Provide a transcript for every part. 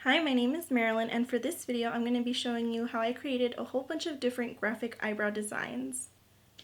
Hi, my name is Marilyn, and for this video I'm going to be showing you how I created a whole bunch of different graphic eyebrow designs.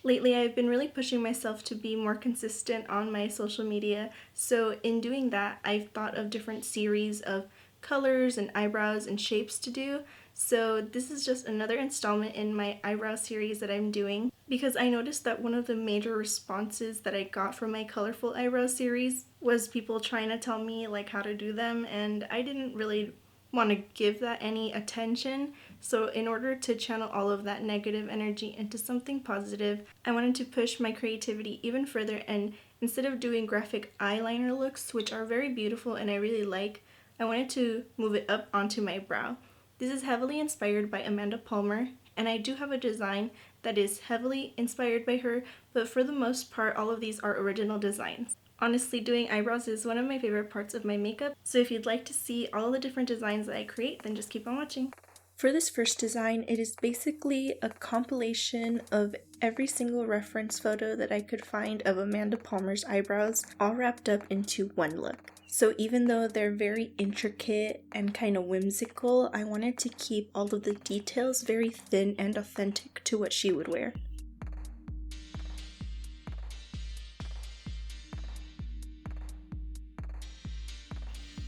Lately I've been really pushing myself to be more consistent on my social media, so in doing that I've thought of different series of colors and eyebrows and shapes to do. So this is just another installment in my eyebrow series that I'm doing because I noticed that one of the major responses that I got from my colorful eyebrow series was people trying to tell me like how to do them, and I didn't really want to give that any attention. So in order to channel all of that negative energy into something positive, I wanted to push my creativity even further, and instead of doing graphic eyeliner looks, which are very beautiful and I really like, I wanted to move it up onto my brow. This is heavily inspired by Amanda Palmer, and I do have a design that is heavily inspired by her, but for the most part all of these are original designs. Honestly, doing eyebrows is one of my favorite parts of my makeup, so if you'd like to see all the different designs that I create, then just keep on watching. For this first design, it is basically a compilation of every single reference photo that I could find of Amanda Palmer's eyebrows, all wrapped up into one look. So even though they're very intricate and kind of whimsical, I wanted to keep all of the details very thin and authentic to what she would wear.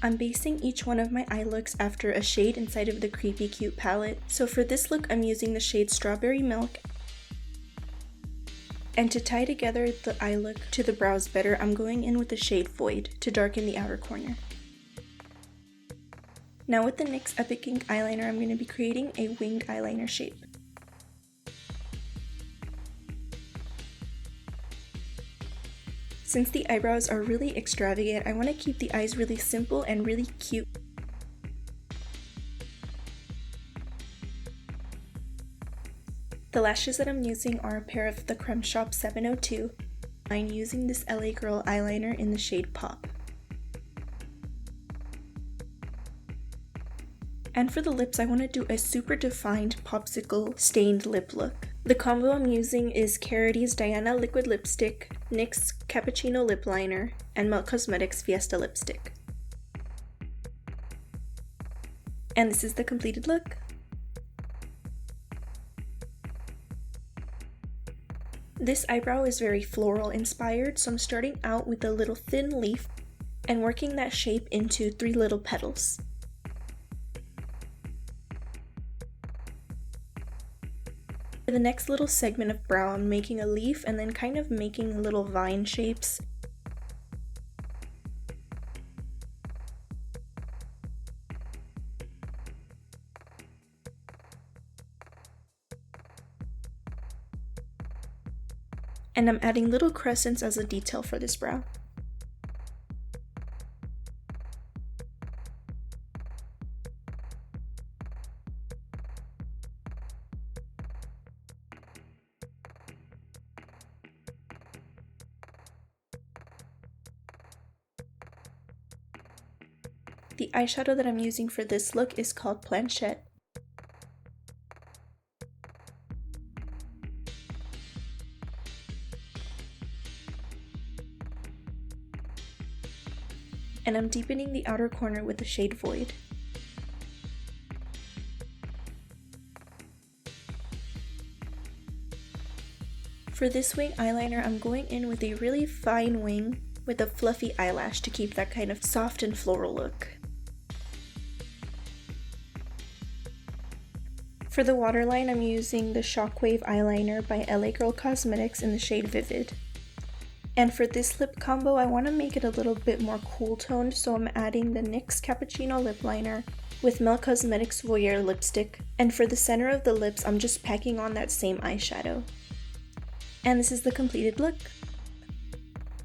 I'm basing each one of my eye looks after a shade inside of the Creepy Cute palette. So for this look, I'm using the shade Strawberry Milk. And to tie together the eye look to the brows better, I'm going in with the shade Void to darken the outer corner. Now with the NYX Epic Ink eyeliner, I'm going to be creating a winged eyeliner shape. Since the eyebrows are really extravagant, I want to keep the eyes really simple and really cute. The lashes that I'm using are a pair of the Creme Shop 702. I'm using this LA Girl eyeliner in the shade Pop. And for the lips, I want to do a super defined popsicle stained lip look. The combo I'm using is Carity's Diana Liquid Lipstick, NYX Cappuccino Lip Liner, and Melt Cosmetics Fiesta Lipstick. And this is the completed look. This eyebrow is very floral inspired, so I'm starting out with a little thin leaf and working that shape into 3 little petals. For the next little segment of brow, I'm making a leaf and then kind of making little vine shapes. And I'm adding little crescents as a detail for this brow. The eyeshadow that I'm using for this look is called Planchette. And I'm deepening the outer corner with the shade Void. For this wing eyeliner, I'm going in with a really fine wing with a fluffy eyelash to keep that kind of soft and floral look. For the waterline, I'm using the Shockwave eyeliner by LA Girl Cosmetics in the shade Vivid. And for this lip combo, I want to make it a little bit more cool toned, so I'm adding the NYX Cappuccino Lip Liner with Melt Cosmetics Voyeur lipstick. And for the center of the lips, I'm just packing on that same eyeshadow. And this is the completed look.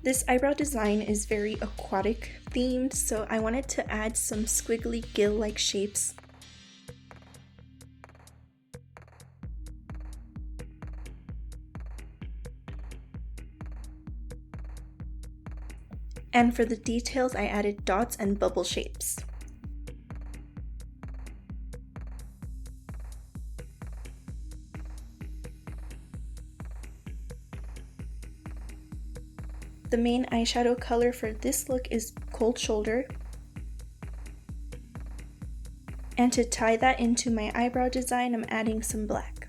This eyebrow design is very aquatic themed, so I wanted to add some squiggly gill-like shapes. And for the details, I added dots and bubble shapes. The main eyeshadow color for this look is Cold Shoulder. And to tie that into my eyebrow design, I'm adding some black.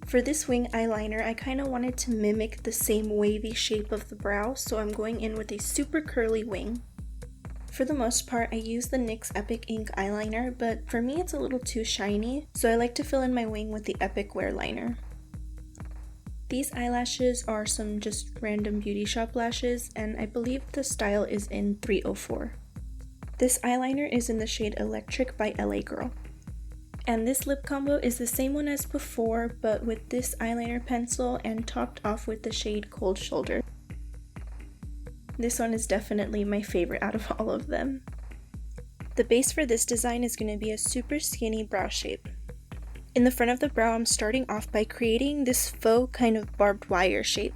For this wing eyeliner, I kind of wanted to mimic the same wavy shape of the brow, so I'm going in with a super curly wing. For the most part, I use the NYX Epic Ink eyeliner, but for me it's a little too shiny, so I like to fill in my wing with the Epic Wear Liner. These eyelashes are some just random beauty shop lashes, and I believe the style is in 304. This eyeliner is in the shade Electric by LA Girl. And this lip combo is the same one as before, but with this eyeliner pencil and topped off with the shade Cold Shoulder. This one is definitely my favorite out of all of them. The base for this design is going to be a super skinny brow shape. In the front of the brow, I'm starting off by creating this faux kind of barbed wire shape.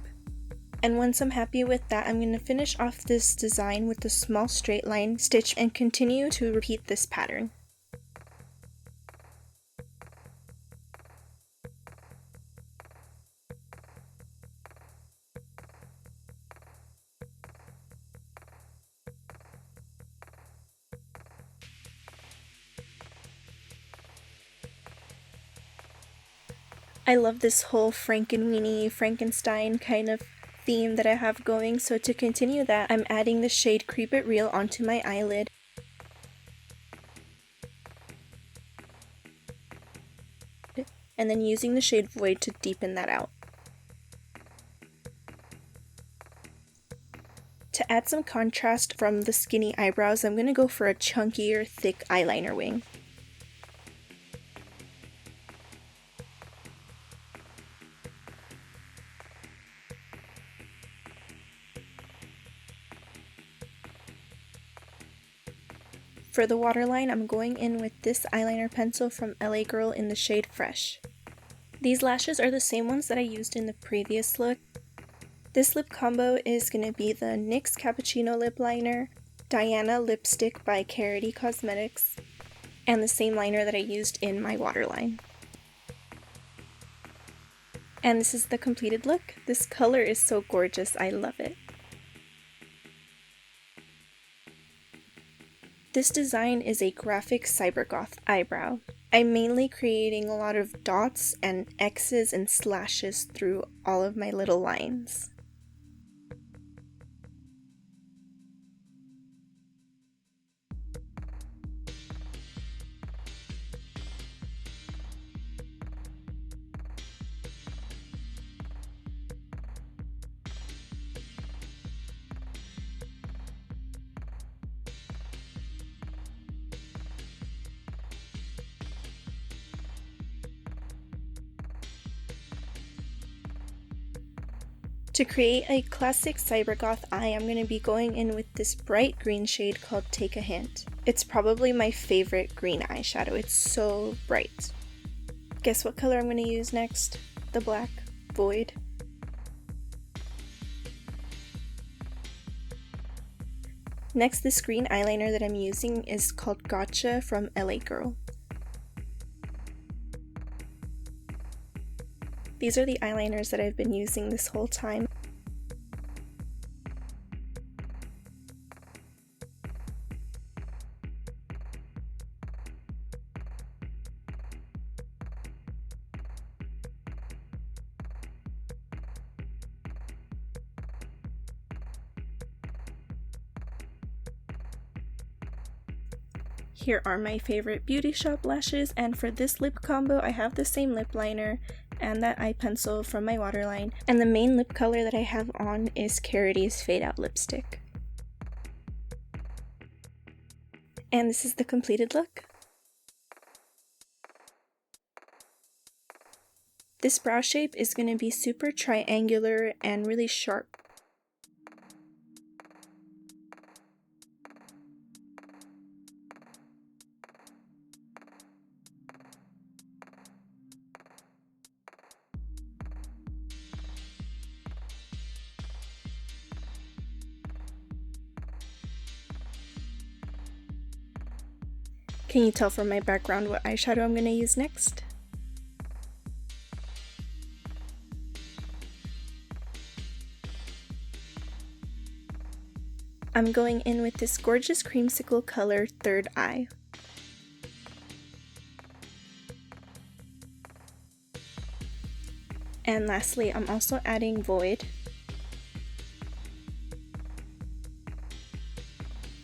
And once I'm happy with that, I'm going to finish off this design with a small straight line stitch and continue to repeat this pattern. I love this whole Frankenweenie, Frankenstein kind of theme that I have going, so to continue that, I'm adding the shade Creep It Real onto my eyelid. And then using the shade Void to deepen that out. To add some contrast from the skinny eyebrows, I'm going to go for a chunkier, thick eyeliner wing. For the waterline, I'm going in with this eyeliner pencil from LA Girl in the shade Fresh. These lashes are the same ones that I used in the previous look. This lip combo is going to be the NYX Cappuccino Lip Liner, Diana Lipstick by Carity Cosmetics, and the same liner that I used in my waterline. And this is the completed look. This color is so gorgeous, I love it. This design is a graphic Cybergoth eyebrow. I'm mainly creating a lot of dots and X's and slashes through all of my little lines. To create a classic Cybergoth eye, I'm going to be going in with this bright green shade called Take a Hint. It's probably my favorite green eyeshadow, it's so bright. Guess what color I'm going to use next? The black Void. Next, this green eyeliner that I'm using is called Gotcha from LA Girl. These are the eyeliners that I've been using this whole time. Here are my favorite beauty shop lashes, and for this lip combo I have the same lip liner and that eye pencil from my waterline, and the main lip color that I have on is Carity's Fade Out lipstick. And this is the completed look. This brow shape is going to be super triangular and really sharp. Can you tell from my background what eyeshadow I'm going to use next? I'm going in with this gorgeous creamsicle color Third Eye. And lastly, I'm also adding Void.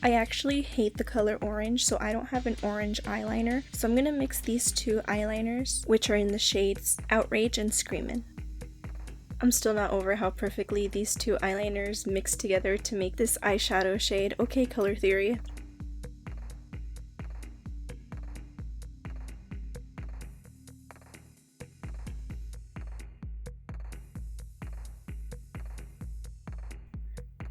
I actually hate the color orange, so I don't have an orange eyeliner. So I'm going to mix these two eyeliners, which are in the shades Outrage and Screamin'. I'm still not over how perfectly these two eyeliners mix together to make this eyeshadow shade. Okay, color theory.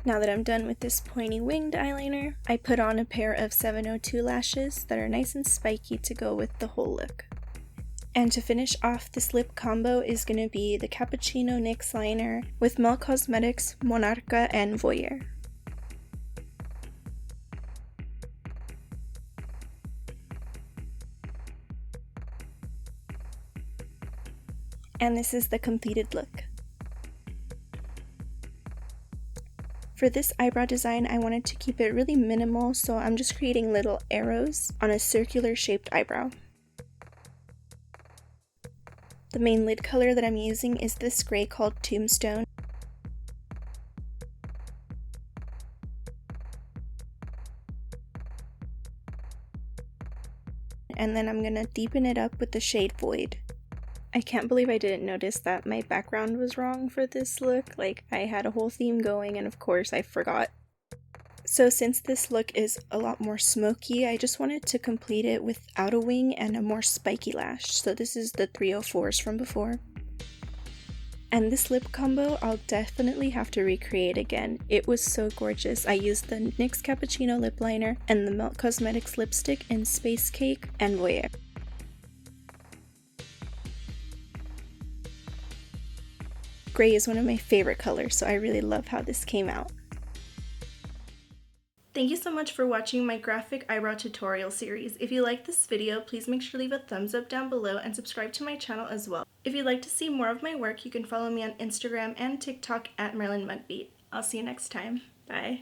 Now that I'm done with this pointy winged eyeliner, I put on a pair of 702 lashes that are nice and spiky to go with the whole look. And to finish off this lip combo is going to be the Cappuccino NYX liner with Mel Cosmetics, Monarca, and Voyeur. And this is the completed look. For this eyebrow design, I wanted to keep it really minimal, so I'm just creating little arrows on a circular shaped eyebrow. The main lid color that I'm using is this gray called Tombstone. And then I'm gonna deepen it up with the shade Void. I can't believe I didn't notice that my background was wrong for this look. Like, I had a whole theme going and of course I forgot. So since this look is a lot more smoky, I just wanted to complete it without a wing and a more spiky lash. So this is the 304s from before. And this lip combo, I'll definitely have to recreate again. It was so gorgeous. I used the NYX Cappuccino lip liner and the Melt Cosmetics lipstick in Space Cake and Voyeur. Gray is one of my favorite colors, so I really love how this came out. Thank you so much for watching my graphic eyebrow tutorial series. If you liked this video, please make sure to leave a thumbs up down below and subscribe to my channel as well. If you'd like to see more of my work, you can follow me on Instagram and TikTok at MarilynMugBeat. I'll see you next time. Bye.